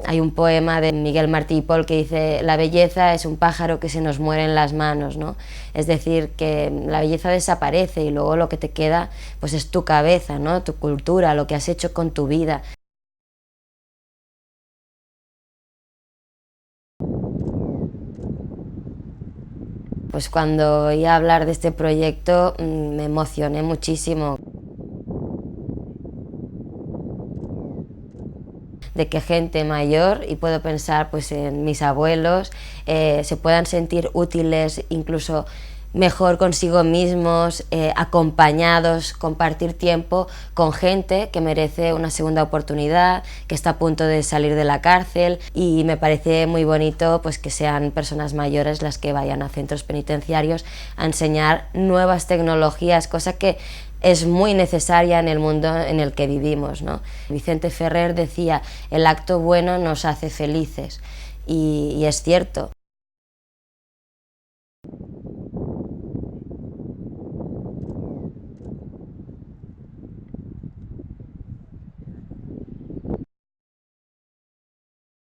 Hay un poema de Miguel Martí y Pol que dice: la belleza es un pájaro que se nos muere en las manos, ¿no? Es decir, que la belleza desaparece y luego lo que te queda pues es tu cabeza, ¿no? Tu cultura, lo que has hecho con tu vida. Pues cuando oí hablar de este proyecto me emocioné muchísimo. De que gente mayor, y puedo pensar pues en mis abuelos, se puedan sentir útiles, incluso mejor consigo mismos, acompañados, compartir tiempo con gente que merece una segunda oportunidad, que está a punto de salir de la cárcel, y me parece muy bonito pues que sean personas mayores las que vayan a centros penitenciarios a enseñar nuevas tecnologías, cosa que es muy necesaria en el mundo en el que vivimos, ¿no? Vicente Ferrer decía: el acto bueno nos hace felices, y es cierto.